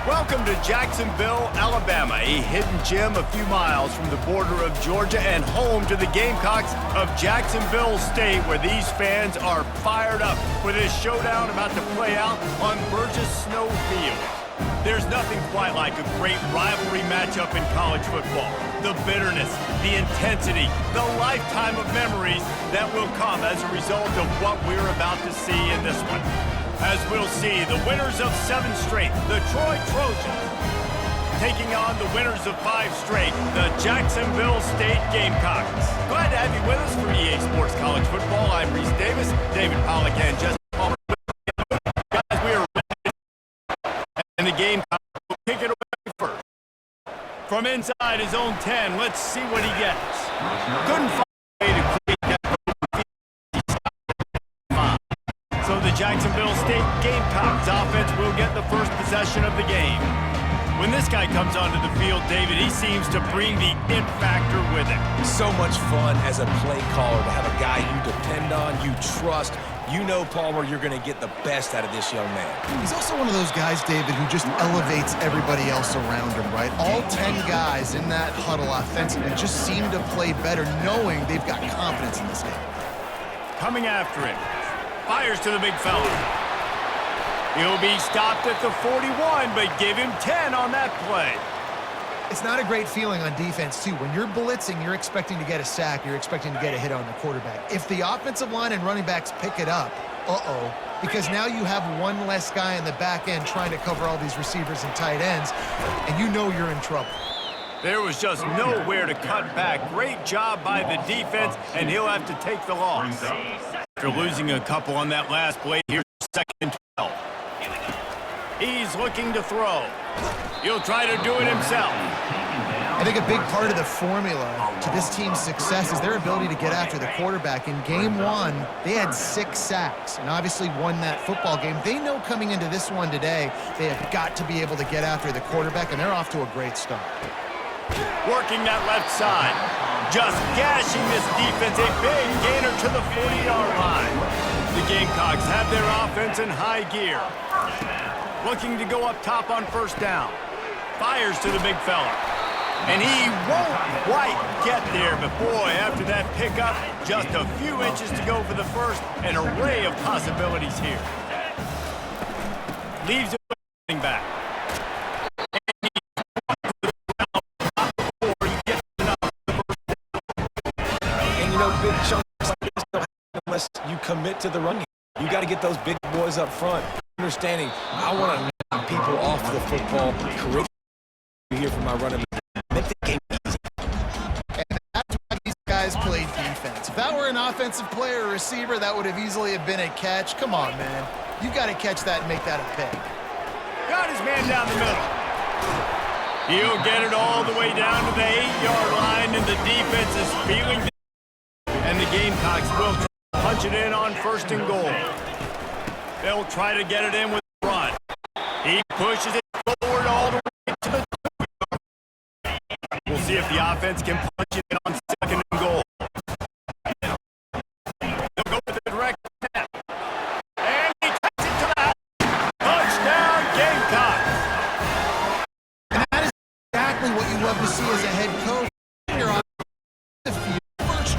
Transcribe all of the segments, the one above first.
Welcome to Jacksonville, Alabama, a hidden gem a few miles from the border of Georgia and home to the Gamecocks of Jacksonville State, where these fans are fired up for this showdown about to play out on Burgess Snow Field. There's nothing quite like a great rivalry matchup in college football. The bitterness, the intensity, the lifetime of memories that will come as a result of what we're about to see in this one. As we'll see, the winners of 7 straight, the Troy Trojans, taking on the winners of 5 straight, the Jacksonville State Gamecocks. Glad to have you with us for EA Sports College Football. I'm Reese Davis, David Pollack, and Justin Palmer. Guys, we are ready, and the Gamecocks will kick it away first. From inside his own 10, let's see what he gets. Couldn't find a way to create that. So the Jacksonville State Gamecocks offense will get the first possession of the game. When this guy comes onto the field, David, he seems to bring the it factor with him. So much fun as a play caller to have a guy you depend on, you trust. You know, Palmer, you're going to get the best out of this young man. He's also one of those guys, David, who just elevates everybody else around him, right? All 10 guys in that huddle offensively just seem to play better knowing they've got confidence in this game. Coming after him. Fires to the big fella. He'll be stopped at the 41, but give him 10 on that play. It's not a great feeling on defense, too. When you're blitzing, you're expecting to get a sack. You're expecting to get a hit on the quarterback. If the offensive line and running backs pick it up, because now you have one less guy in the back end trying to cover all these receivers and tight ends, and you know you're in trouble. There was just nowhere to cut back. Great job by the defense, and he'll have to take the loss. After losing a couple on that last play, here's 2nd and 12. He's looking to throw. He'll try to do it himself. I think a big part of the formula to this team's success is their ability to get after the quarterback. In game 1, they had 6 sacks and obviously won that football game. They know coming into this one today, they have got to be able to get after the quarterback, and they're off to a great start. Working that left side. Just gashing this defense, a big gainer to the 40-yard line. The Gamecocks have their offense in high gear. Looking to go up top on 1st down. Fires to the big fella. And he won't quite get there, but boy, after that pickup, just a few inches to go for the first. An array of possibilities here. Leaves it running back. Big chunks like this don't happen unless you commit to the run game. You got to get those big boys up front. Understanding, I want to knock people off the football. Courageous here for my running. Make the game easy. And that's why these guys play defense. If that were an offensive player or receiver, that would have easily have been a catch. Come on, man. You got to catch that and make that a pick. Got his man down the middle. He'll get it all the way down to the 8-yard line, and the defense is feeling. And the Gamecocks will punch it in on 1st and goal. They'll try to get it in with the run. He pushes it forward all the way to the 2-yard. We'll see if the offense can punch it in on 2nd and goal. They'll go with the direct snap. And he takes it to the house. Touchdown, Gamecocks. And that is exactly what you love to see as a head coach. You're on the field.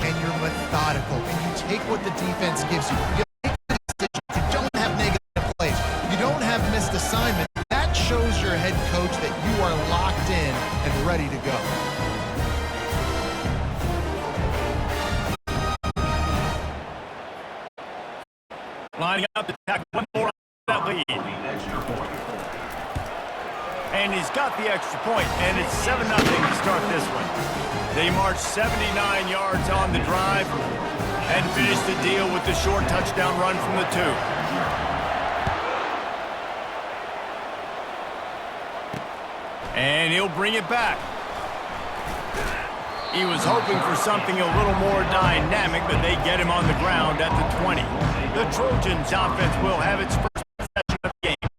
And you're methodical, and you take what the defense gives you. You make the decisions. You don't have negative plays. You don't have missed assignments. That shows your head coach that you are locked in and ready to go. Lining up to tackle one more on that lead. And he's got the extra point, and it's 7-0 to start this one. They march 79 yards on the drive and finish the deal with the short touchdown run from the 2. And he'll bring it back. He was hoping for something a little more dynamic, but they get him on the ground at the 20. The Trojans offense will have its first possession of the game.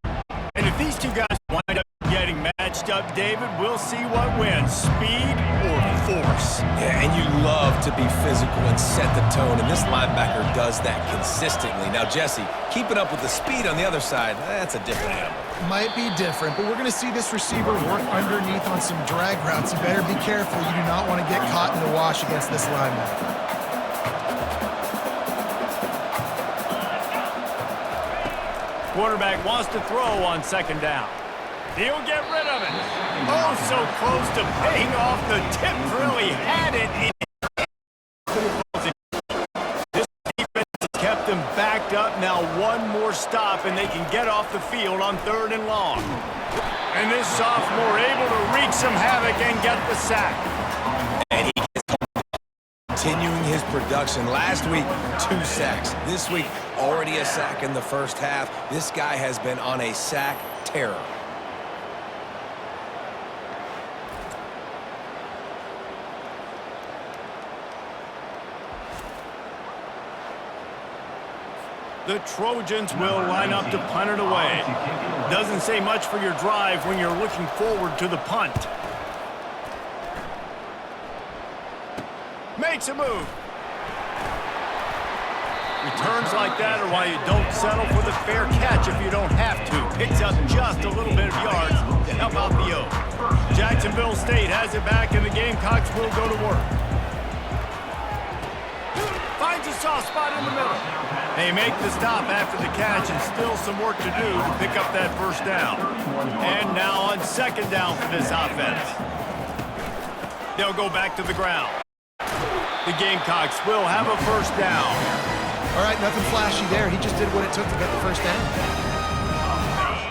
And if these two guys wind up getting matched up, David, we'll see what wins, speed or force. course. Yeah, and you love to be physical and set the tone, and this linebacker does that consistently. Now, Jesse, keeping up with the speed on the other side, that's a different animal. Might be different, but we're going to see this receiver work underneath on some drag routes. You better be careful. You do not want to get caught in the wash against this linebacker. Quarterback wants to throw on second down. He'll get rid of it. Oh, so close to paying off the tip. Really had it. This defense has kept them backed up. Now one more stop, and they can get off the field on 3rd and long. And this sophomore able to wreak some havoc and get the sack. And he gets continuing his production. Last week, 2 sacks. This week, already a sack in the first half. This guy has been on a sack terror. The Trojans will line up to punt it away. Doesn't say much for your drive when you're looking forward to the punt. Makes a move. Returns like that are why you don't settle for the fair catch if you don't have to. Picks up just a little bit of yards to help out the O. Jacksonville State has it back, and the Gamecocks will go to work. Finds a soft spot in the middle. They make the stop after the catch, and still some work to do to pick up that first down. And now on second down for this offense. They'll go back to the ground. The Gamecocks will have a first down. All right, nothing flashy there. He just did what it took to get the first down.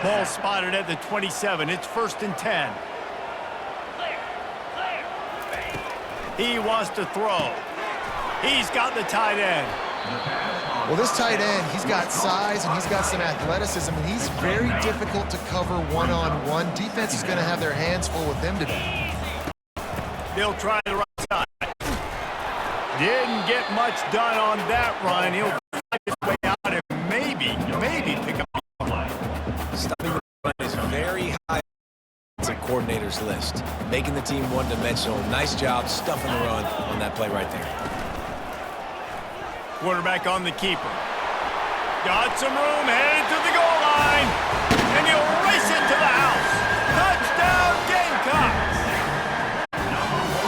Ball spotted at the 27. It's 1st and 10. He wants to throw. He's got the tight end. Well, this tight end, he's got size and he's got some athleticism, and he's very difficult to cover one-on-one. Defense is going to have their hands full with him today. He'll try the right side. Didn't get much done on that run. He'll find his way out and maybe pick up a play. Stopping the run is very high on the coordinator's list. Making the team one-dimensional. Nice job stuffing the run on that play right there. Quarterback on the keeper. Got some room, headed to the goal line. And he'll race it to the house. Touchdown, Gamecocks!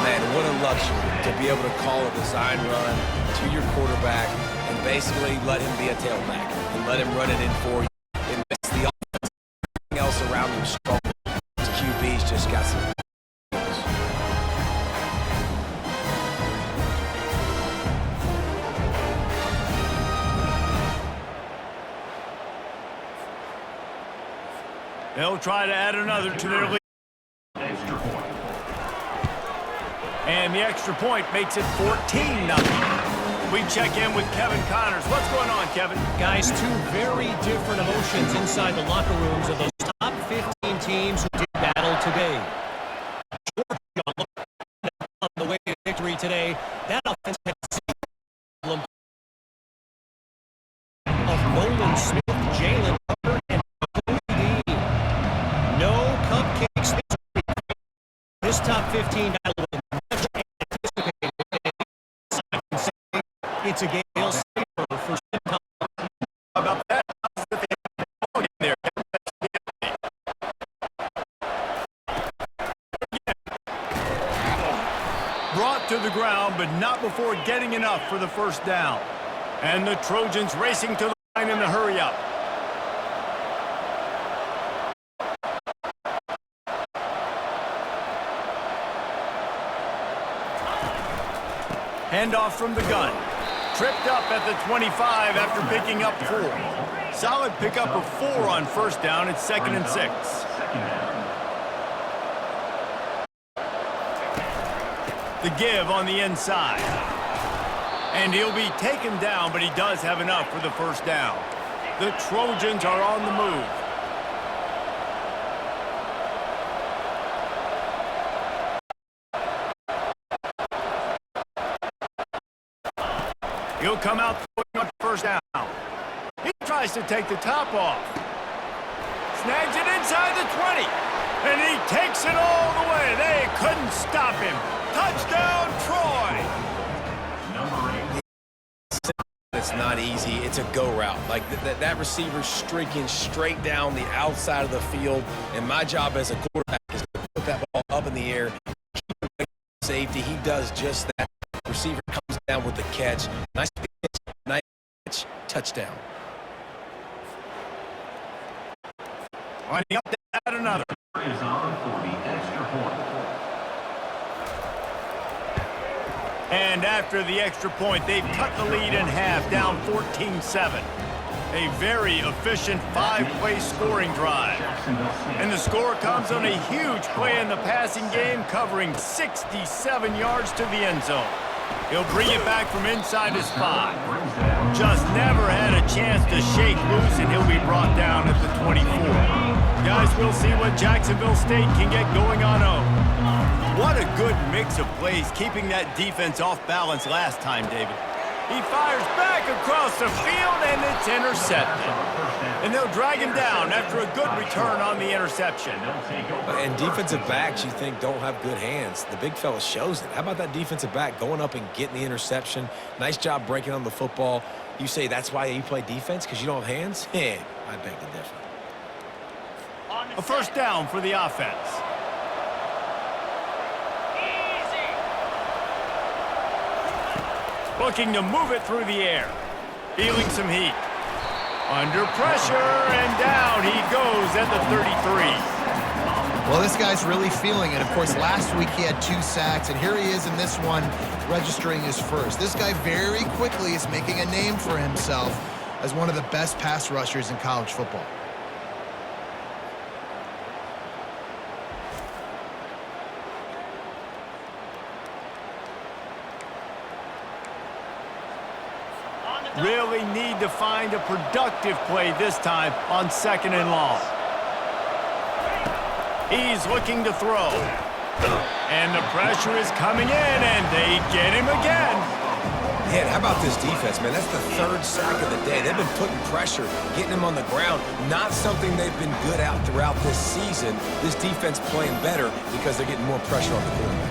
Man, what a luxury to be able to call a design run to your quarterback and basically let him be a tailback and let him run it in for you. It makes the offense, everything else around him strong. His QB's just got some. They'll try to add another to their lead. And the extra point makes it 14-0. We check in with Kevin Connors. What's going on, Kevin? Guys, 2 very different emotions inside the locker rooms of those top 15 teams who did battle today. Georgia on the way to victory today. That offense had a problem of Nolan Smith, Jalen Carter, and Cody. No cupcakes this week. This top 15 battle was much anticipated. It's a Gale saver for some time. About that, there. Brought to the ground, but not before getting enough for the first down. And the Trojans racing to the line in the hurry-up. Handoff from the gun. Tripped up at the 25 after picking up 4. Solid pickup of 4 on first down. It's 2nd and 6. The give on the inside. And he'll be taken down, but he does have enough for the first down. The Trojans are on the move. He'll come out throwing on first down. He tries to take the top off. Snags it inside the 20. And he takes it all the way. They couldn't stop him. Touchdown, Troy! It's not easy. It's a go route. Like that receiver's streaking straight down the outside of the field, and my job as a quarterback is to put that ball up in the air, keep it safety. He does just that. The receiver comes down with the catch. Nice catch, touchdown. Lining up to add another. Is on for the extra point. And after the extra point, they've cut the lead in half, down 14-7. A very efficient 5-play scoring drive. And the score comes on a huge play in the passing game, covering 67 yards to the end zone. He'll bring it back from inside his 5. Just never had a chance to shake loose, and he'll be brought down at the 24. Guys, we'll see what Jacksonville State can get going on 0. What a good mix of plays, keeping that defense off balance last time, David. He fires back across the field, and it's intercepted. And they'll drag him down after a good return on the interception. And defensive backs, you think, don't have good hands. The big fella shows it. How about that defensive back going up and getting the interception? Nice job breaking on the football. You say that's why you play defense, because you don't have hands? I beg to differ. A first down for the offense. Looking to move it through the air. Feeling some heat. Under pressure, and down he goes at the 33. Well, this guy's really feeling it. Of course, last week he had 2 sacks, and here he is in this one registering his first. This guy very quickly is making a name for himself as one of the best pass rushers in college football. Really need to find a productive play this time on 2nd and long. He's looking to throw. And the pressure is coming in, and they get him again. Man, how about this defense, man? That's the 3rd sack of the day. They've been putting pressure, getting him on the ground. Not something they've been good at throughout this season. This defense playing better because they're getting more pressure on the quarterback.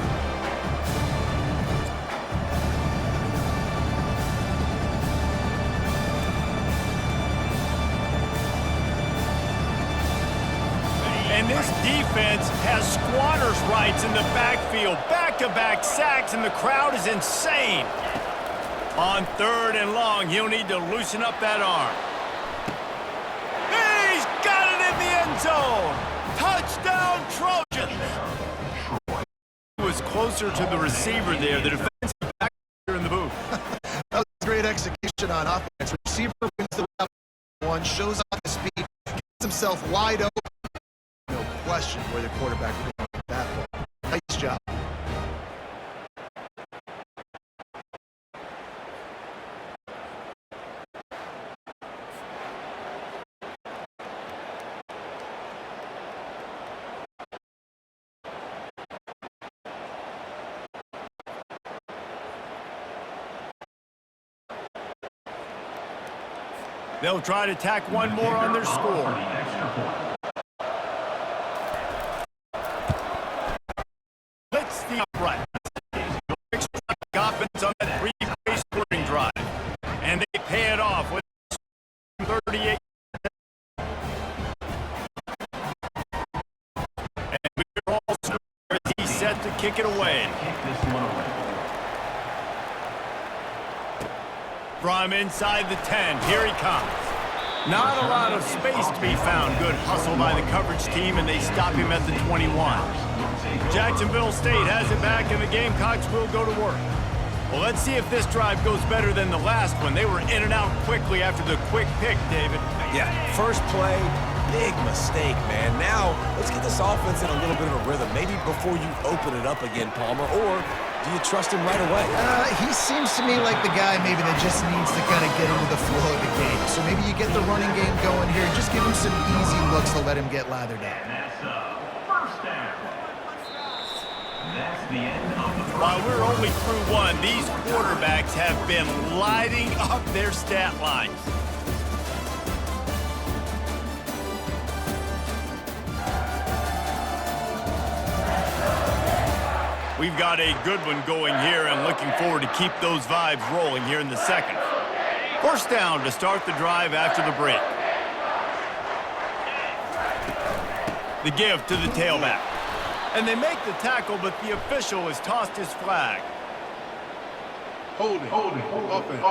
And this defense has squatters' rights in the backfield. Back-to-back sacks, and the crowd is insane. On 3rd and long, he'll need to loosen up that arm. He's got it in the end zone. Touchdown, Trojans. He was closer to the receiver there. The defensive back here in the booth. That was great execution on offense. Receiver wins the route one, shows off the speed, gets himself wide open. No question where the quarterback was going with that ball. Nice job. They'll try to tack one more on their score. Blitz the upright. Offense on that 3-play scoring drive. And they pay it off with 38. And we're all square as he's set to kick it away. From inside the 10, here he comes. Not a lot of space to be found. Good hustle by the coverage team, and they stop him at the 21. Jacksonville State has it back, and the Gamecocks will go to work. Well, let's see if this drive goes better than the last one. They were in and out quickly after the quick pick, David. Yeah, first play, big mistake, man. Now, let's get this offense in a little bit of a rhythm. Maybe before you open it up again, Palmer, or do you trust him right away? He seems to me like the guy maybe that just needs to kind of get into the flow of the game. So maybe you get the running game going here. Just give him some easy looks to let him get lathered up. First down. That's the end of the first. While we're only through one, these quarterbacks have been lighting up their stat lines. We've got a good one going here and looking forward to keep those vibes rolling here in the second. First down to start the drive after the break. The give to the tailback. And they make the tackle, but the official has tossed his flag. Holding, offense.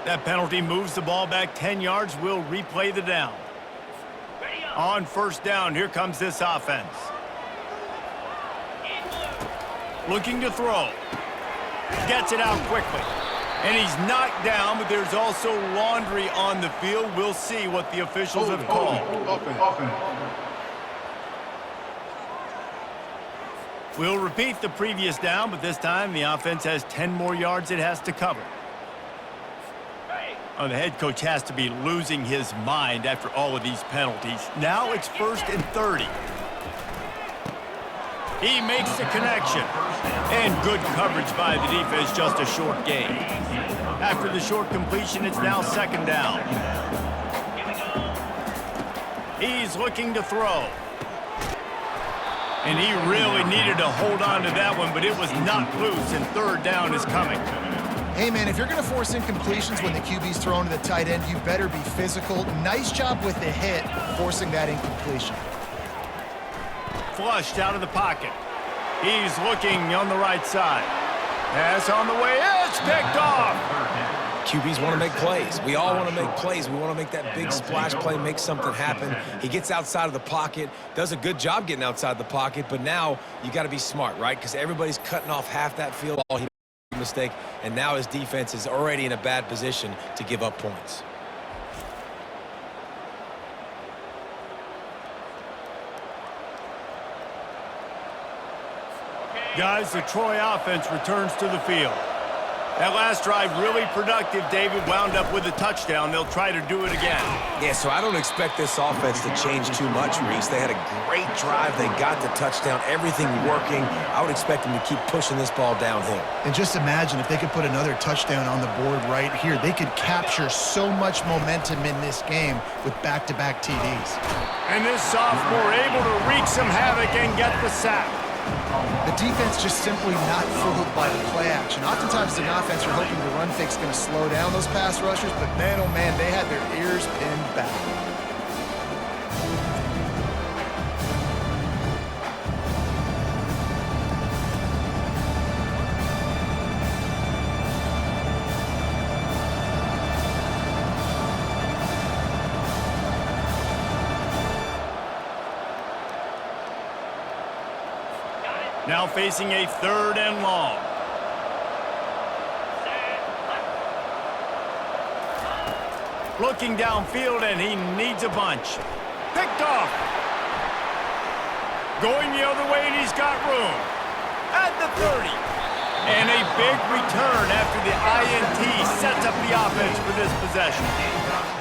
That penalty moves the ball back 10 yards. We'll replay the down. On first down, here comes this offense. Looking to throw. Gets it out quickly. And he's knocked down, but there's also laundry on the field. We'll see what the officials have called. Offense. We'll repeat the previous down, but this time the offense has 10 more yards it has to cover. Oh, the head coach has to be losing his mind after all of these penalties. Now it's 1st and 30. He makes the connection. And good coverage by the defense, just a short gain. After the short completion, it's now 2nd down. He's looking to throw. And he really needed to hold on to that one, but it was not loose, and 3rd down is coming. Hey, man, if you're going to force incompletions when the QB's thrown to the tight end, you better be physical. Nice job with the hit, forcing that incompletion. Flushed out of the pocket. He's looking on the right side. Pass on the way. It's picked off. QBs want to make plays. We all want to make plays. We want to make that big splash play, make something happen. He gets outside of the pocket, does a good job getting outside the pocket, but now you got to be smart, right? Because everybody's cutting off half that field ball. He made a mistake, and now his defense is already in a bad position to give up points. Guys, the Troy offense returns to the field. That last drive really productive. David wound up with a touchdown. They'll try to do it again. Yeah, so I don't expect this offense to change too much, Reese. They had a great drive. They got the touchdown. Everything working. I would expect them to keep pushing this ball downhill. And just imagine if they could put another touchdown on the board right here. They could capture so much momentum in this game with back-to-back TDs. And this sophomore able to wreak some havoc and get the sack. The defense just simply not fooled by the play action. Oftentimes, the offense are hoping the run fake's going to slow down those pass rushers, but man, oh man, they had their ears pinned back. Now facing a 3rd and long. Looking downfield, and he needs a bunch. Picked off. Going the other way, and he's got room. At the 30. And a big return after the INT sets up the offense for this possession.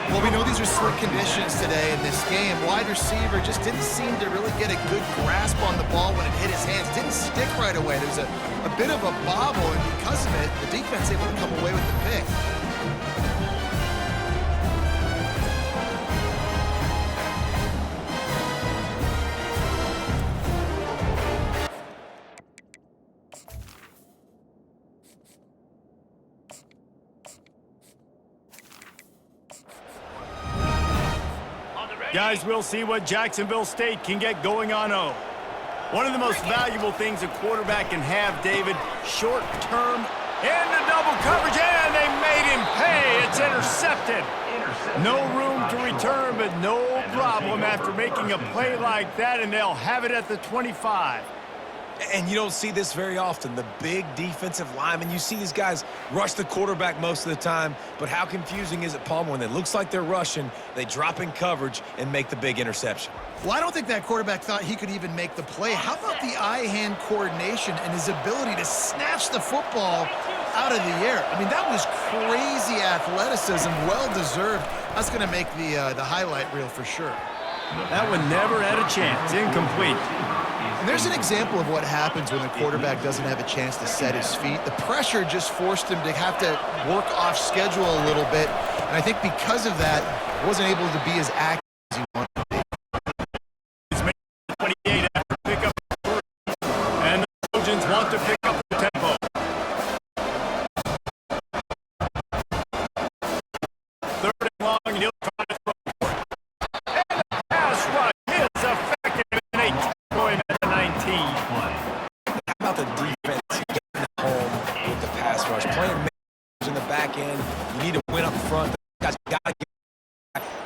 Well, we know these are slick conditions today in this game. Wide receiver just didn't seem to really get a good grasp on the ball when it hit his hands. Didn't stick right away. There was a bit of a bobble, and because of it, the defense able to come away with the pick. Guys, we'll see what Jacksonville State can get going on O. One of the most valuable things a quarterback can have, David, short-term into double coverage, and they made him pay. It's intercepted. No room to return, but no problem after making a play like that, and they'll have it at the 25. And you don't see this very often. The big defensive linemen, you see these guys rush the quarterback most of the time, but how confusing is it, Palmer, when it looks like they're rushing, they drop in coverage and make the big interception? Well, I don't think that quarterback thought he could even make the play. How about the eye-hand coordination and his ability to snatch the football out of the air? I mean, that was crazy athleticism, well-deserved. That's going to make the highlight reel for sure. That one never had a chance. Incomplete. And there's an example of what happens when the quarterback doesn't have a chance to set his feet. The pressure just forced him to have to work off schedule a little bit. And I think because of that, wasn't able to be as accurate as he wanted to be. He's made 28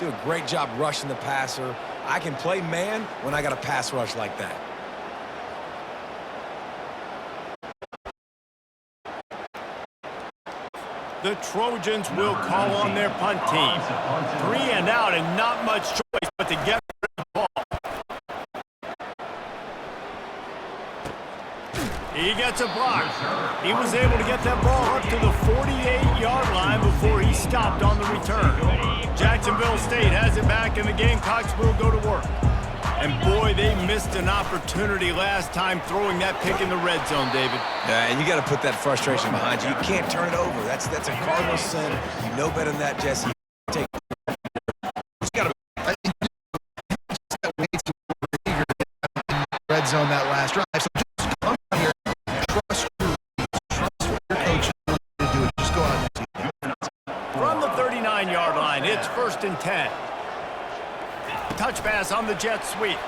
do a great job rushing the passer. I can play man when I got a pass rush like that. The Trojans will call on their punt team. 3 and out and not much choice but to get the ball. He gets a block. He was able to get that ball up to the 48-yard line before he stopped on the return. Jacksonville State has it back, and the Gamecocks will go to work. And boy, they missed an opportunity last time throwing that pick in the red zone, David. And you got to put that frustration behind you. You can't turn it over. That's a cardinal sin. You know better than that, Jesse. Take red zone that last drive. So just come out here, trust what your coach is going to do. Just go out and From the 39-yard line, it's 1st and 10. Touch pass on the jet sweep.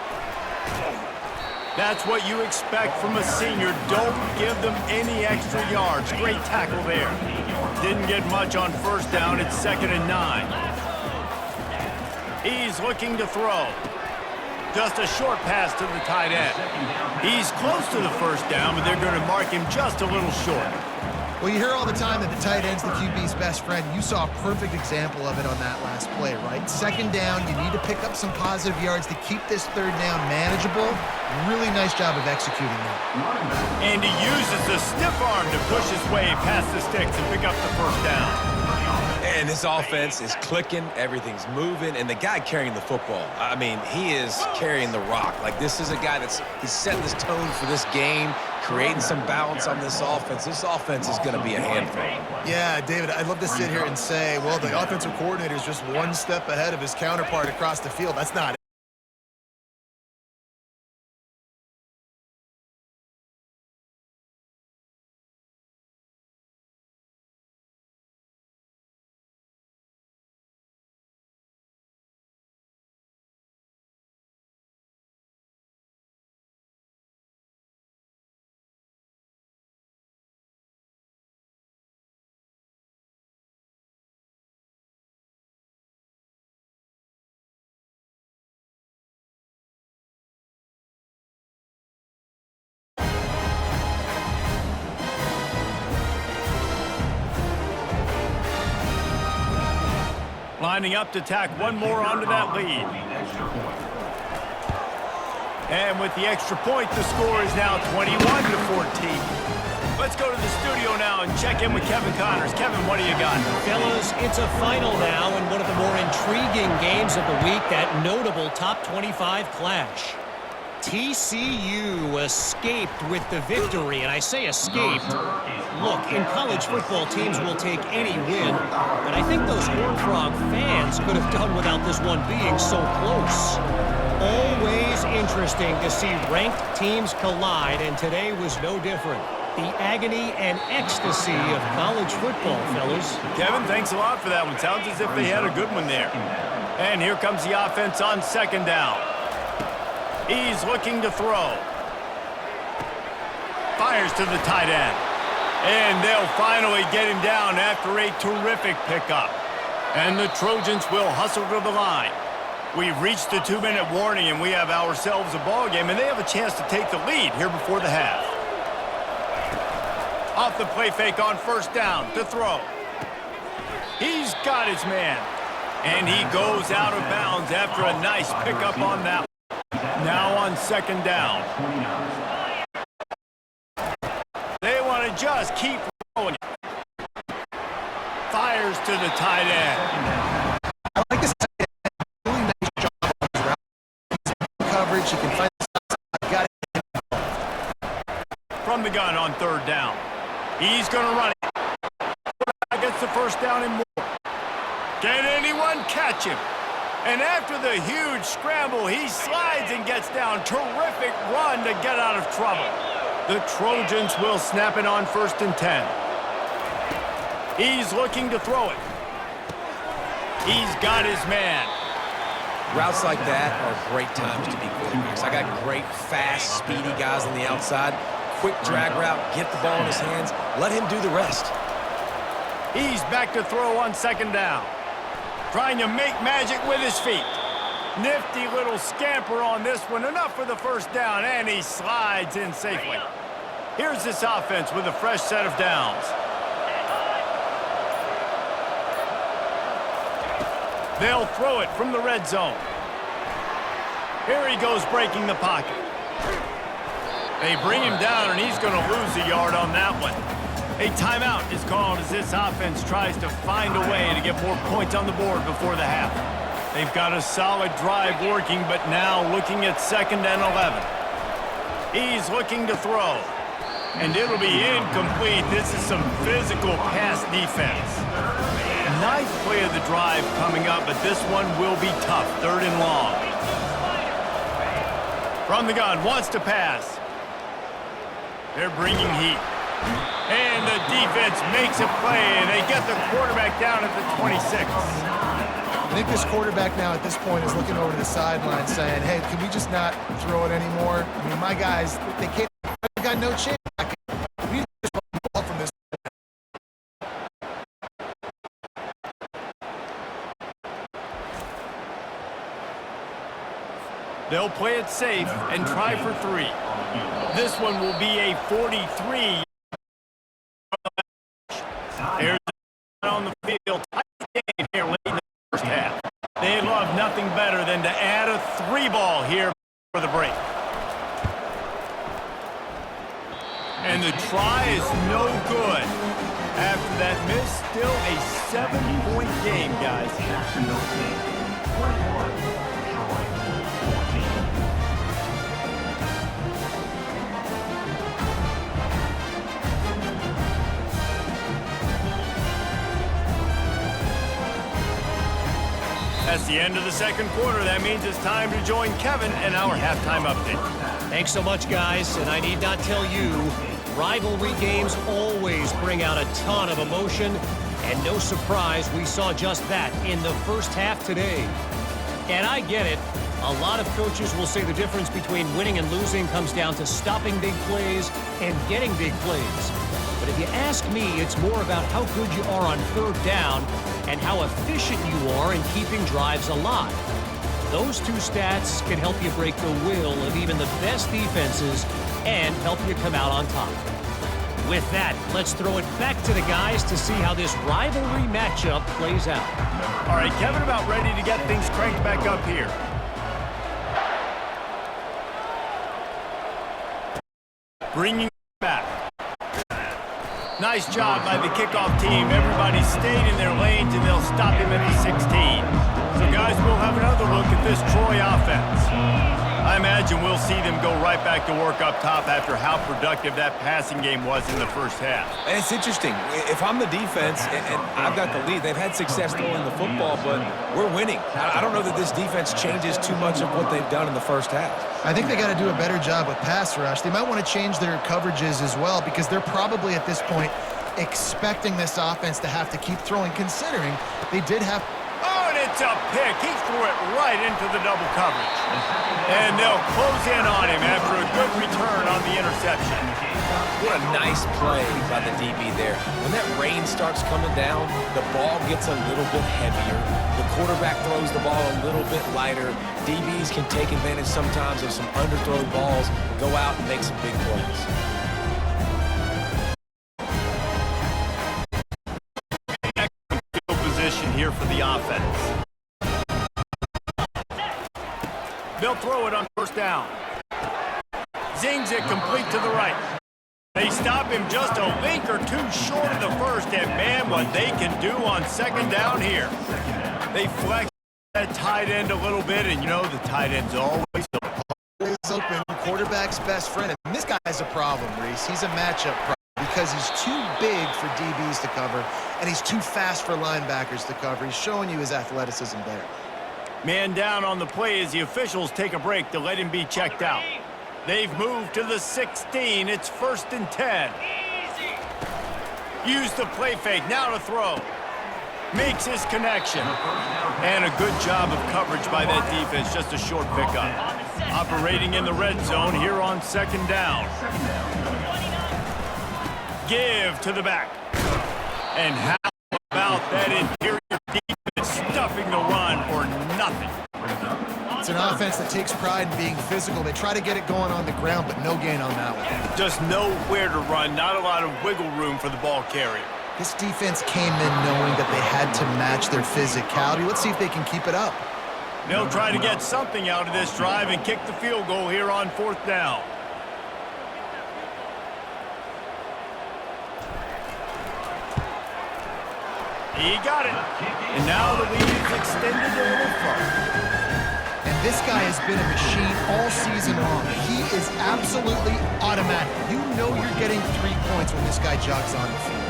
That's what you expect from a senior. Don't give them any extra yards. Great tackle there. Didn't get much on 1st down. It's 2nd and 9. He's looking to throw. Just a short pass to the tight end. He's close to the 1st down, but they're going to mark him just a little short. Well, you hear all the time that the tight end's the QB's best friend. You saw a perfect example of it on that last play, right? 2nd down, you need to pick up some positive yards to keep this 3rd down manageable. Really nice job of executing that. And he uses the stiff arm to push his way past the sticks and pick up the 1st down. And this offense is clicking, everything's moving, and the guy carrying the football, I mean, he is carrying the rock. Like, this is a guy he's setting this tone for this game, creating some balance on this offense. This offense is going to be a handful. Yeah, David, I'd love to sit here and say, well, the offensive coordinator is just one step ahead of his counterpart across the field. That's not it. Lining up to tack one more onto that lead. And with the extra point, the score is now 21-14. Let's go to the studio now and check in with Kevin Connors. Kevin, what do you got? Fellas, it's a final now and one of the more intriguing games of the week, that notable top 25 clash. TCU escaped with the victory, and I say escaped. Look, in college football, teams will take any win, but I think those Horned Frog fans could have done without this one being so close. Always interesting to see ranked teams collide, and today was no different. The agony and ecstasy of college football, fellas. Kevin, thanks a lot for that one. Sounds as if they had a good one there. And here comes the offense on 2nd down. He's looking to throw. Fires to the tight end. And they'll finally get him down after a terrific pickup. And the Trojans will hustle to the line. We've reached the 2-minute warning, and we have ourselves a ball game, and they have a chance to take the lead here before the half. Off the play fake on 1st down to throw. He's got his man. And he goes out of bounds after a nice pickup on that one. Now on 2nd down. They want to just keep rolling. Fires to the tight end. I like this tight end. Really nice job on his route. Coverage, he can find the got it. From the gun on 3rd down. He's going to run it. Gets the 1st down and more. Can anyone catch him? And after the huge scramble, he slides and gets down. Terrific run to get out of trouble. The Trojans will snap it on 1st and 10. He's looking to throw it. He's got his man. Routes like that are great times to be quarterbacks. I got great, fast, speedy guys on the outside. Quick drag route, get the ball in his hands, let him do the rest. He's back to throw on 2nd down. trying to make magic with his feet. Nifty little scamper on this one. Enough for the first down, and he slides in safely. Here's this offense with a fresh set of downs. They'll throw it from the red zone. Here he goes breaking the pocket. They bring him down, and he's going to lose a yard on that one. A timeout is called as this offense tries to find a way to get more points on the board before the half. They've got a solid drive working, but now looking at 2nd and 11. He's looking to throw, and it'll be incomplete. This is some physical pass defense. Ninth play of the drive coming up, but this one will be tough. 3rd and long. From the gun, wants to pass. They're bringing heat. And the defense makes a play, and they get the quarterback down at the 26. I think this quarterback now at this point is looking over to the sideline saying, hey, can we just not throw it anymore? I mean, my guys, they can't, they've got no chance. We need to just run the ball from this. They'll play it safe and try for 3. This one will be a 43. There's on the field. Tight game here late in the first half. They love nothing better than to add a 3-ball here for the break. And the try is no good. After that miss, still a 7-point game, guys. Jacksonville State, 21, Troy, 14. That's the end of the 2nd quarter. That means it's time to join Kevin and our halftime update. Thanks so much, guys. And I need not tell you, rivalry games always bring out a ton of emotion. And no surprise, we saw just that in the first half today. And I get it. A lot of coaches will say the difference between winning and losing comes down to stopping big plays and getting big plays. But if you ask me, it's more about how good you are on 3rd down and how efficient you are in keeping drives alive. Those 2 stats can help you break the will of even the best defenses and help you come out on top. With that, let's throw it back to the guys to see how this rivalry matchup plays out. All right, Kevin, about ready to get things cranked back up here. Bringing it back. Nice job by the kickoff team. Everybody stayed in their lanes, and they'll stop him at the 16. So, guys, we'll have another look at this Troy offense. I imagine we'll see them go right back to work up top after how productive that passing game was in the first half. And it's interesting. If I'm the defense and I've got the lead, they've had success throwing the football, but we're winning. I don't know that this defense changes too much of what they've done in the first half. I think they got to do a better job with pass rush. They might want to change their coverages as well because they're probably at this point expecting this offense to have to keep throwing, considering they did have... Oh, and it's a pick. He threw it right into the double coverage. And they'll close in on him after a good return on the interception. What a nice play by the DB there. When that rain starts coming down, the ball gets a little bit heavier. The quarterback throws the ball a little bit lighter. DBs can take advantage sometimes of some underthrown balls, go out and make some big plays. Position here for the offense. They'll throw it on 1st down. Zings it complete to the right. They stop him just a link or 2 short of the first, and man, what they can do on 2nd down here. They flex that tight end a little bit, and you know the tight end's always open, quarterback's best friend. And this guy's a problem, Reese. He's a matchup problem because he's too big for DBs to cover, and he's too fast for linebackers to cover. He's showing you his athleticism there. Man down on the play as the officials take a break to let him be checked out. They've moved to the 16. It's 1st and 10. Use the play fake. Now to throw. Makes his connection. And a good job of coverage by that defense. Just a short pickup. Operating in the red zone here on 2nd down. Give to the back. And how about that interior defense stuffing offense that takes pride in being physical. They try to get it going on the ground, but no gain on that one. Just nowhere to run, not a lot of wiggle room for the ball carrier. This defense came in knowing that they had to match their physicality. Let's see if they can keep it up. They'll try to get something out of this drive and kick the field goal here on 4th down. He got it. And now the lead is extended a little further. And this guy has been a machine all season long. He is absolutely automatic. You know you're getting 3 points when this guy jogs on the field.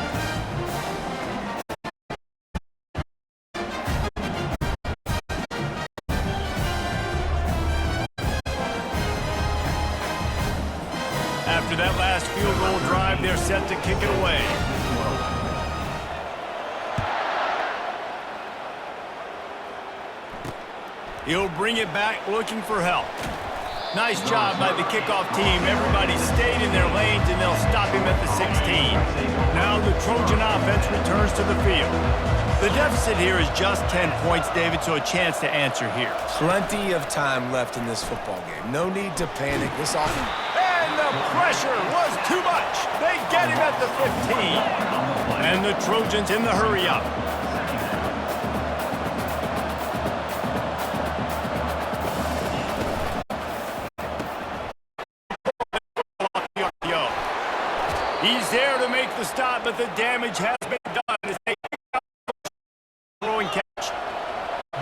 After that last field goal drive, they're set to kick it away. He'll bring it back looking for help. Nice job by the kickoff team. Everybody stayed in their lanes, and they'll stop him at the 16. Now the Trojan offense returns to the field. The deficit here is just 10 points, David, so a chance to answer here. Plenty of time left in this football game. No need to panic. This offense... And the pressure was too much. They get him at the 15. And the Trojans in the hurry up. He's there to make the stop, but the damage has been done as they pick up the throwing catch.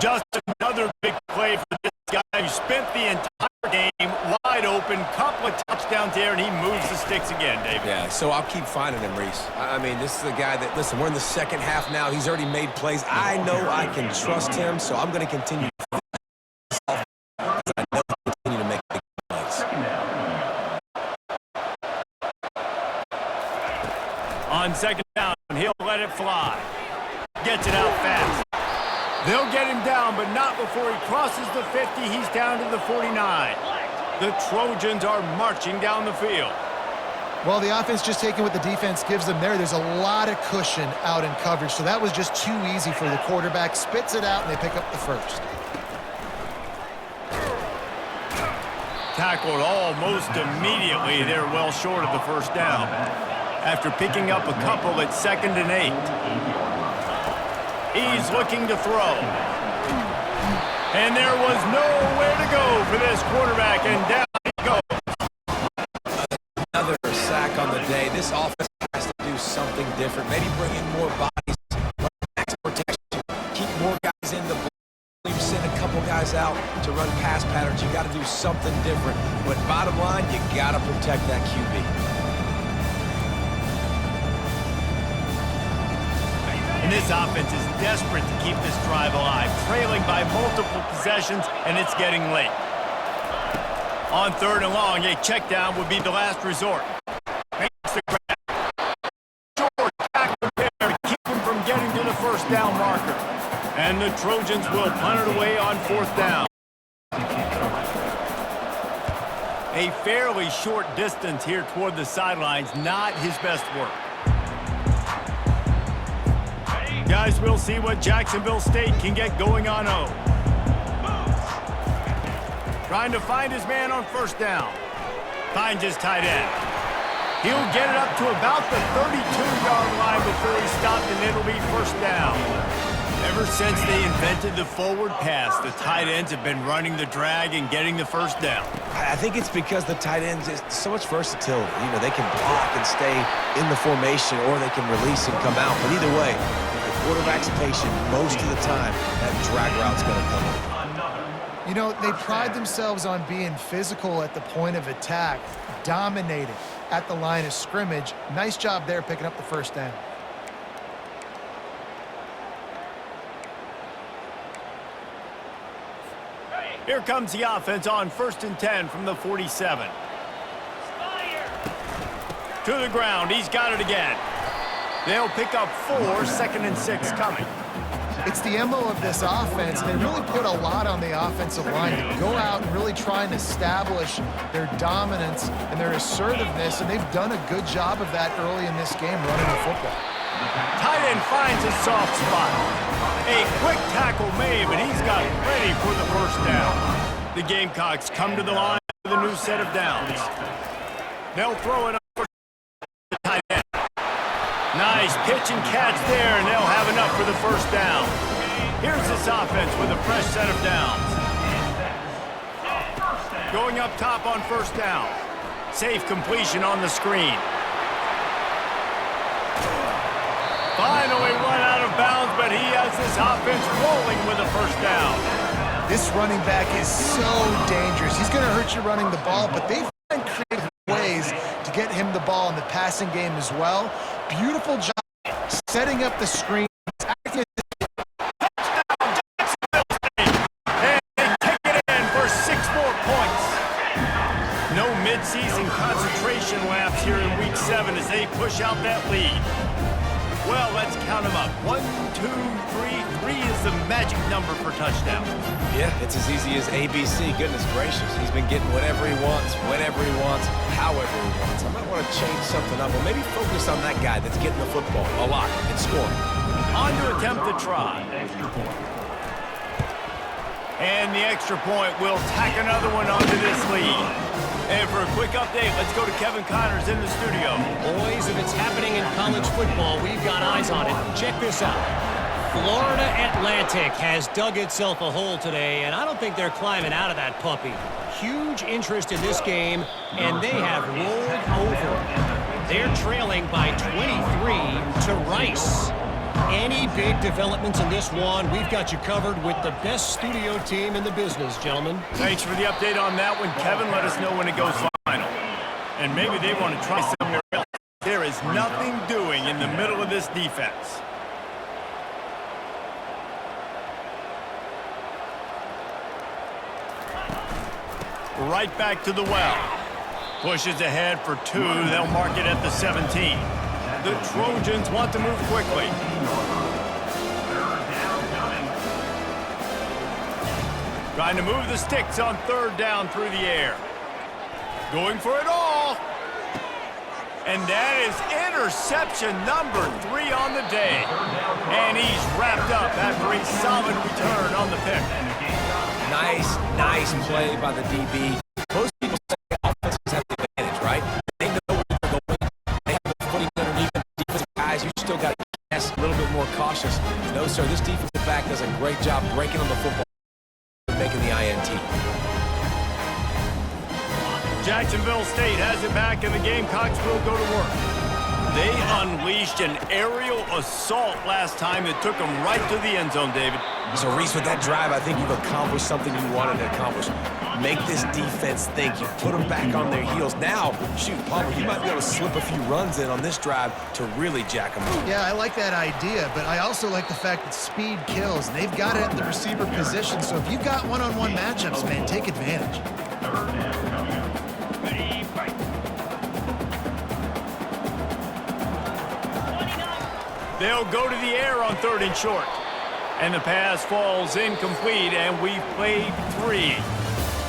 Just another big play for this guy who spent the entire game wide open, couple of touchdowns there, and he moves the sticks again, David. Yeah, so I'll keep finding him, Reese. I mean, this is the guy that, listen, we're in the second half now. He's already made plays. I know I can trust him, so I'm going to continue to continue to make big plays. On 2nd down, he'll let it fly. Gets it out fast. They'll get him down, but not before he crosses the 50. He's down to the 49. The Trojans are marching down the field. Well, the offense just taking what the defense gives them there. There's a lot of cushion out in coverage, so that was just too easy for the quarterback. Spits it out, and they pick up the first. Tackled almost immediately. They're well short of the first down. After picking up a couple at 2nd and 8. He's looking to throw. And there was nowhere to go for this quarterback, and down he goes. Another sack on the day. This offense has to do something different. Maybe bring in more bodies, max protection, keep more guys in the ball. Send a couple guys out to run pass patterns. You got to do something different. But bottom line, you got to protect that QB. And this offense is desperate to keep this drive alive, trailing by multiple possessions, and it's getting late. On 3rd and long, a check down would be the last resort. Makes the grab. Short tackle there to keep him from getting to the first down marker. And the Trojans will punt it away on 4th down. A fairly short distance here toward the sidelines, not his best work. Guys, we'll see what Jacksonville State can get going on O. Trying to find his man on 1st down. Finds his tight end. He'll get it up to about the 32-yard line before he's stopped, and it'll be 1st down. Ever since they invented the forward pass, the tight ends have been running the drag and getting the 1st down. I think it's because the tight ends is so much versatility. You know, they can block and stay in the formation, or they can release and come out. But either way, quarterback's patient most of the time. That drag route's going to come in. You know, they pride themselves on being physical at the point of attack, dominating at the line of scrimmage. Nice job there picking up the 1st down. Here comes the offense on 1st and 10 from the 47. To the ground. He's got it again. They'll pick up 4, 2nd and 6 coming. It's the MO of this offense. They really put a lot on the offensive line to go out and really try and establish their dominance and their assertiveness, and they've done a good job of that early in this game running the football. Tight end finds a soft spot. A quick tackle made, but he's got ready for the 1st down. The Gamecocks come to the line with a new set of downs. They'll throw it over the tight end. Nice pitch and catch there, and they'll have enough for the first down. Here's this offense with a fresh set of downs. Going up top on first down. Safe completion on the screen. Finally run out of bounds, but he has this offense rolling with a first down. This running back is so dangerous. He's going to hurt you running the ball, but they find creative ways to get him the ball in the passing game as well. Beautiful job setting up the screen. And they kick it in for 6 more points. No midseason concentration laps here in Week 7 as they push out that lead. Well, let's count them up. 1, 2, 3. 3 is the magic number for touchdowns. Yeah, it's as easy as ABC. Goodness gracious. He's been getting whatever he wants, whenever he wants, however he wants. I might want to change something up, or maybe focus on that guy that's getting the football a lot and scoring. On to attempt the try. And the extra point will tack another one onto this lead. And for a quick update, let's go to Kevin Connors in the studio. Boys, if it's happening in college football, we've got eyes on it. Check this out. Florida Atlantic has dug itself a hole today, and I don't think they're climbing out of that puppy. Huge interest in this game, and they have rolled over. They're trailing by 23 to Rice. Any big developments in this one, we've got you covered with the best studio team in the business, gentlemen. Thanks for the update on that one, Kevin. Let us know when it goes final. And maybe they want to try somewhere else. There is nothing doing in the middle of this defense. Right back to the well. Pushes ahead for 2. They'll mark it at the 17. The Trojans want to move quickly. Trying to move the sticks on 3rd down through the air. Going for it all. And that is interception number 3 on the day. And he's wrapped up after a solid return on the pick. Nice play by the DB. Most people say offenses have the advantage, right? They know where they're going. They have the footing underneath the defensive guys. You still got to be a little bit more cautious. No, sir, this defensive back does a great job breaking on the football and making the INT. Jacksonville State has it back, and the Gamecocks will go to work. They unleashed an aerial assault last time that took them right to the end zone, David. So, Reese, with that drive, I think you've accomplished something you wanted to accomplish. Make this defense think. You put them back on their heels. Now, shoot, Palmer, you might be able to slip a few runs in on this drive to really jack them up. Yeah, I like that idea, but I also like the fact that speed kills. And they've got it at the receiver position, so if you've got one-on-one matchups, man, take advantage. They'll go to the air on 3rd and short. And the pass falls incomplete, and we've played 3.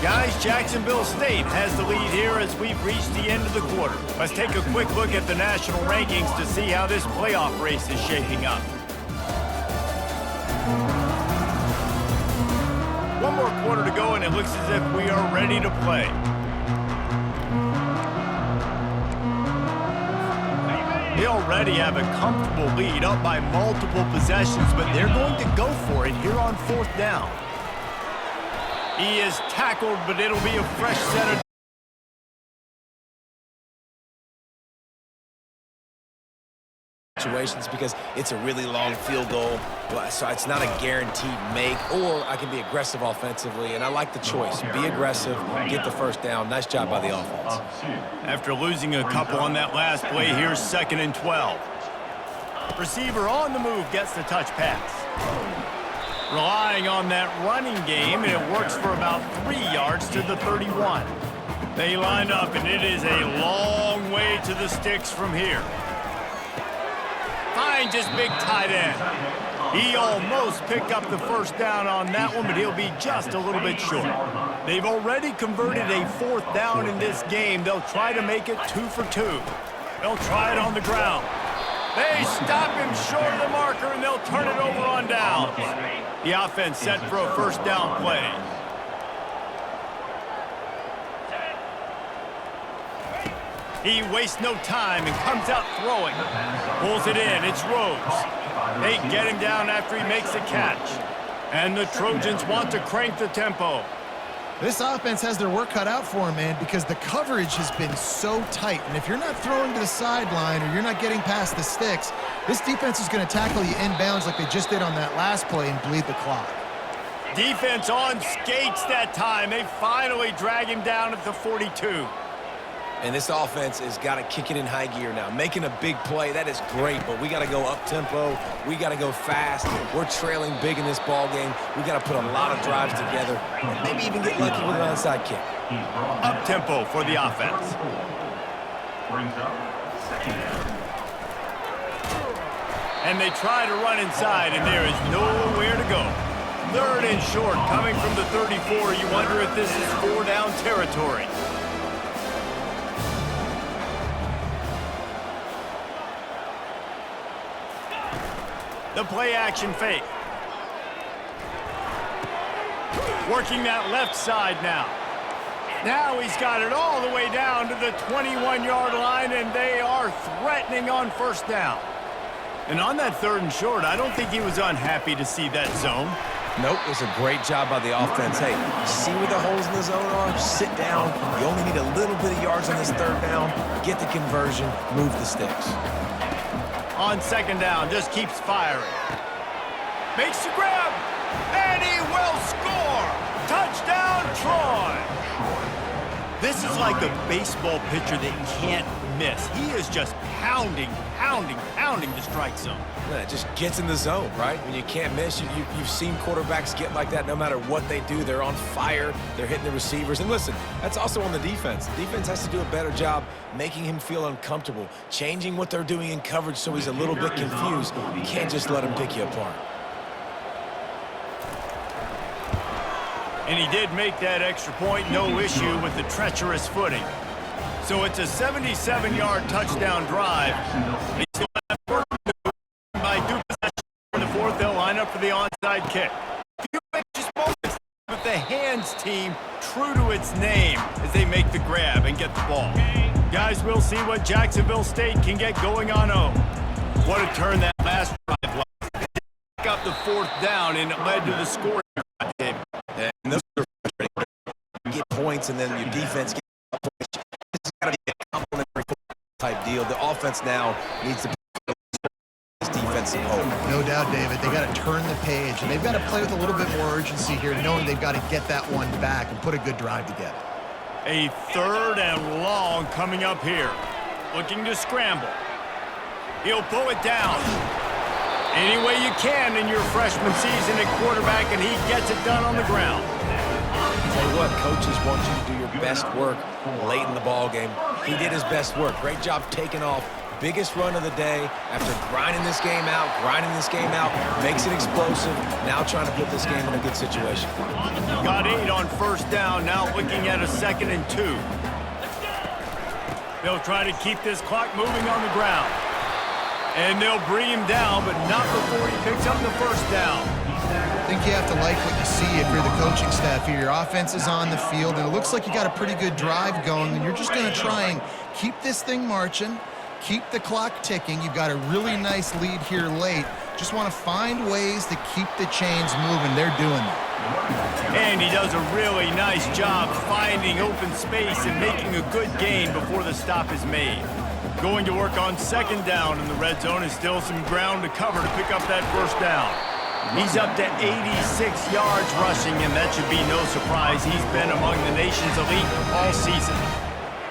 Guys, Jacksonville State has the lead here as we've reached the end of the quarter. Let's take a quick look at the national rankings to see how this playoff race is shaping up. One more quarter to go, and it looks as if we are ready to play. They already have a comfortable lead, up by multiple possessions, but they're going to go for it here on 4th down. He is tackled, but it'll be a fresh set of situations because it's a really long field goal, so it's not a guaranteed make, or I can be aggressive offensively, and I like the choice. Be aggressive, get the first down. Nice job by the offense. After losing a couple on that last play, here's 2nd and 12. Receiver on the move gets the touch pass. Relying on that running game, and it works for about 3 yards to the 31. They line up, and it is a long way to the sticks from here. Finds his big tight end. He almost picked up the first down on that one, but he'll be just a little bit short. They've already converted a 4th down in this game. They'll try to make it 2 for 2. They'll try it on the ground. They stop him short of the marker, and they'll turn it over on downs. The offense set for a first down play. He wastes no time and comes out throwing. Pulls it in. It's Rose. They get him down after he makes the catch. And the Trojans want to crank the tempo. This offense has their work cut out for them, man, because the coverage has been so tight. And if you're not throwing to the sideline or you're not getting past the sticks, this defense is going to tackle you inbounds like they just did on that last play and bleed the clock. Defense on skates that time. They finally drag him down at the 42. And this offense has got to kick it in high gear now. Making a big play, that is great, but we got to go up-tempo. We got to go fast. We're trailing big in this ball game. We got to put a lot of drives together and maybe even get lucky with an onside kick. Up-tempo for the offense. Brings up second down. And they try to run inside, and there is nowhere to go. Third and short, coming from the 34. You wonder if this is 4-down territory. The play-action fake. Working that left side now. Now he's got it all the way down to the 21-yard line, and they are threatening on first down. And on that third and short, I don't think he was unhappy to see that zone. Nope, it's a great job by the offense. Hey, see where the holes in the zone are? Sit down. You only need a little bit of yards on this third down. Get the conversion. Move the sticks. On second down, just keeps firing. Makes the grab, and he will score! Touchdown, Troy! This is like a baseball pitcher that can't miss. He is just pounding the strike zone. Yeah, it just gets in the zone, right? When you can't miss, you've seen quarterbacks get like that no matter what they do. They're on fire. They're hitting the receivers. And listen, that's also on the defense. The defense has to do a better job making him feel uncomfortable, changing what they're doing in coverage so he's a little bit confused. You can't just let him pick you apart. And he did make that extra point, no issue with the treacherous footing. So it's a 77-yard touchdown drive. They still have work to do by due possession in the fourth. They'll line up for the onside kick. A few anxious moments, but the hands team true to its name as they make the grab and get the ball. Guys, we'll see what Jacksonville State can get going on 0. What a turn that last drive was. They pick up the fourth down, and it led to the scoring drive, David. And those are frustrating. You get points, and then your defense gets points. This has got to be a complementary type deal. The offense now needs to put this defensive hope. No doubt, David. They got to turn the page, and they've got to play with a little bit more urgency here, knowing they've got to get that one back and put a good drive together. A third and long coming up here. Looking to scramble. He'll pull it down. Any way you can in your freshman season at quarterback, and he gets it done on the ground. Tell you what, coaches want you to do your best work late in the ball game. He did his best work. Great job taking off. Biggest run of the day after grinding this game out, makes it explosive. Now trying to put this game in a good situation. Got 8 on first down, now looking at a 2nd and 2. They'll try to keep this clock moving on the ground. And they'll bring him down, but not before he picks up the first down. I think you have to like what you see if you're the coaching staff here. Your offense is on the field, and it looks like you got a pretty good drive going, and you're just going to try and keep this thing marching, keep the clock ticking. You've got a really nice lead here late. Just want to find ways to keep the chains moving. They're doing that. And he does a really nice job finding open space and making a good gain before the stop is made. Going to work on second down in the red zone, and still some ground to cover to pick up that first down. He's up to 86 yards rushing, and that should be no surprise. He's been among the nation's elite all season.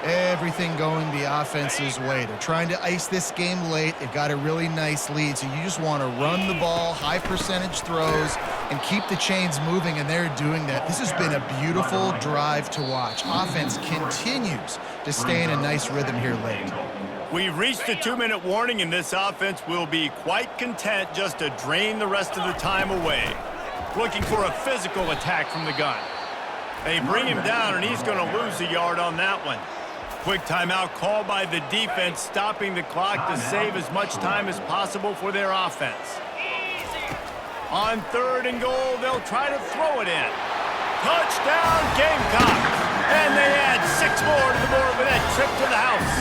Everything going the offense's way. They're trying to ice this game late. They've got a really nice lead, so you just want to run the ball, high percentage throws, and keep the chains moving, and they're doing that. This has been a beautiful drive to watch. Offense continues to stay in a nice rhythm here late. We've reached a 2-minute warning, and this offense will be quite content just to drain the rest of the time away. Looking for a physical attack from the gun. They bring him down, and he's going to lose a yard on that one. Quick timeout called by the defense, stopping the clock to save as much time as possible for their offense. On 3rd and goal, they'll try to throw it in. Touchdown, Gamecocks! And they add 6 more to the board with that trip to the house.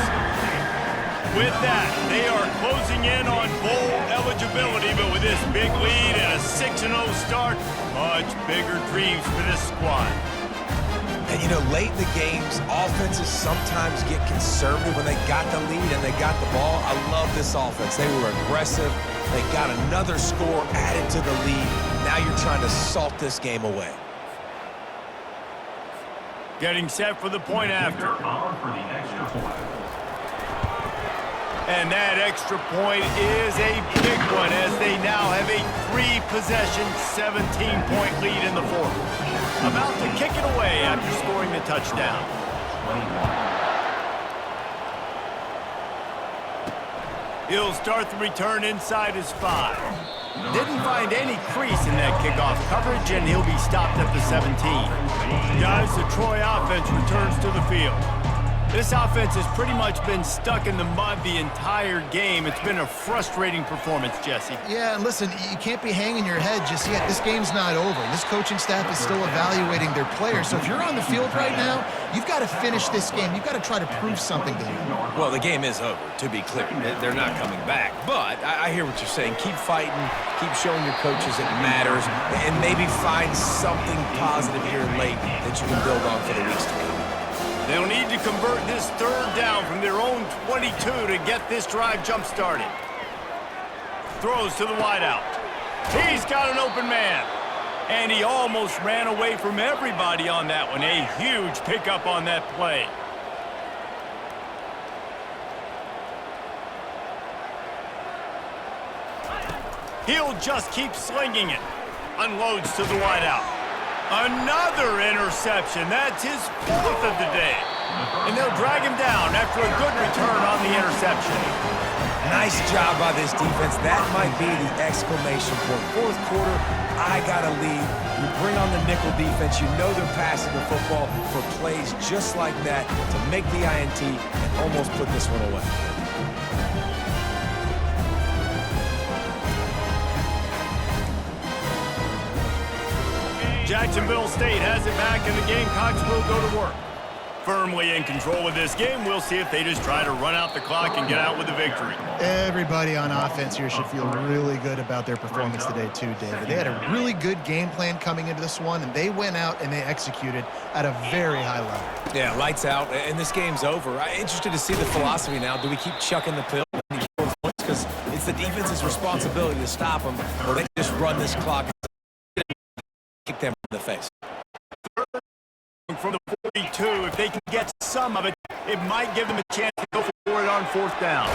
With that, they are closing in on bowl eligibility, but with this big lead and a 6-0 start, much bigger dreams for this squad. And, you know, late in the games, offenses sometimes get conservative when they got the lead and they got the ball. I love this offense. They were aggressive. They got another score added to the lead. Now you're trying to salt this game away. Getting set for the point after. On for the extra point. And that extra point is a big one as they now have a 3-possession, 17-point lead in the fourth. About to kick it away after scoring the touchdown. He'll start the return inside his 5. Didn't find any crease in that kickoff coverage, and he'll be stopped at the 17. Guys, the Troy offense returns to the field. This offense has pretty much been stuck in the mud the entire game. It's been a frustrating performance, Jesse. Yeah, and listen, you can't be hanging your head just yet. This game's not over. This coaching staff is still evaluating their players. So if you're on the field right now, you've got to finish this game. You've got to try to prove something to them. Well, the game is over, to be clear. They're not coming back. But I hear what you're saying. Keep fighting. Keep showing your coaches it matters. And maybe find something positive here late that you can build on for the weeks to come. They'll need to convert this 3rd down from their own 22 to get this drive jump-started. Throws to the wideout. He's got an open man. And he almost ran away from everybody on that one. A huge pickup on that play. He'll just keep slinging it. Unloads to the wideout. Another interception. That's his 4th of the day. And they'll drag him down after a good return on the interception. Nice job by this defense. That might be the exclamation point. 4th quarter, I got a lead. You bring on the nickel defense. You know they're passing the football for plays just like that to make the INT and almost put this one away. Jacksonville State has it back, and the Gamecocks will go to work. Firmly in control of this game, we'll see if they just try to run out the clock and get out with a victory. Everybody on offense here should feel really good about their performance today too, David. They had a really good game plan coming into this one, and they went out and they executed at a very high level. Yeah, lights out, and this game's over. I'm interested to see the philosophy now. Do we keep chucking the pill? Because it's the defense's responsibility to stop them, or they just run this clock and kick them in the face. From the 42, if they can get some of it, it might give them a chance to go for it on 4th down.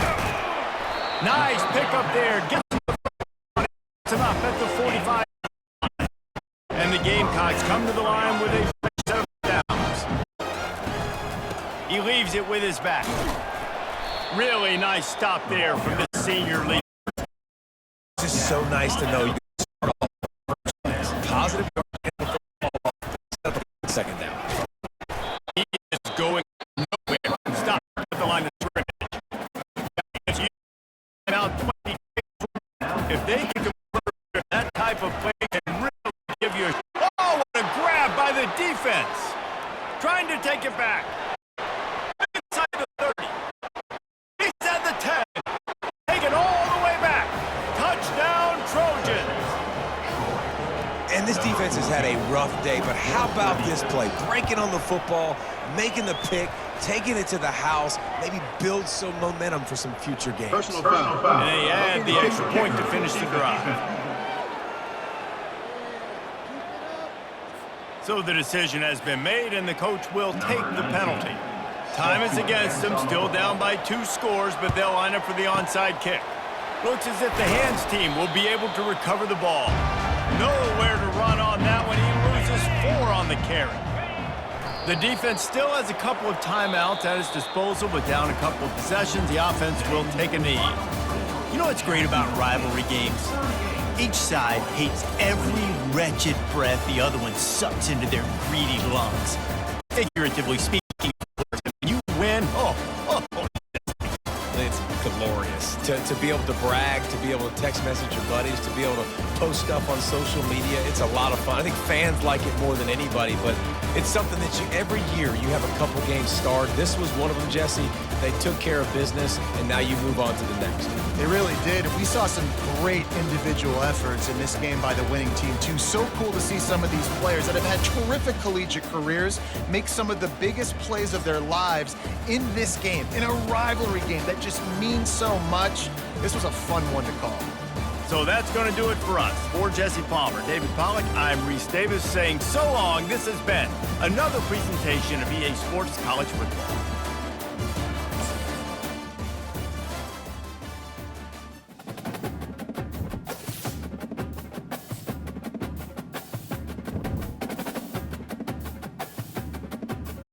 Nice pickup there. Gets him up at the 45. And the Gamecocks come to the line with a set of downs. He leaves it with his back. Really nice stop there from the senior leader. It's just so nice to know you can start off positive second down. He is going nowhere. Stop at the line of scrimmage. Now 20. If they can convert that type of play and really give you a... Oh, what a grab by the defense. Trying to take it back. Inside the 30. He's at the 10. Take it all the way back. Touchdown, Trojans. And this defense has had a rough day, but how about this play? Breaking on the football, making the pick, taking it to the house, maybe build some momentum for some future games. Personal foul. And they add the extra point to finish the drive. So the decision has been made, and the coach will take the penalty. Time is against them, still down by 2 scores, but they'll line up for the onside kick. Looks as if the hands team will be able to recover the ball. Nowhere to run on that one. He loses 4 on the carry. The defense still has a couple of timeouts at his disposal, but down a couple of possessions, the offense will take a knee. You know what's great about rivalry games? Each side hates every wretched breath the other one sucks into their greedy lungs. Figuratively speaking, when you win, it's glorious. to be able to brag, to be able to text message your buddies, to be able to post stuff on social media. It's a lot of fun. I think fans like it more than anybody, but it's something that every year you have a couple games starred. This was one of them, Jesse. They took care of business, and now you move on to the next. They really did. We saw some great individual efforts in this game by the winning team, too. So cool to see some of these players that have had terrific collegiate careers make some of the biggest plays of their lives in this game, in a rivalry game that just means so much. This was a fun one to call. So that's going to do it for us. For Jesse Palmer, David Pollack, I'm Reese Davis saying so long. This has been another presentation of EA Sports College Football.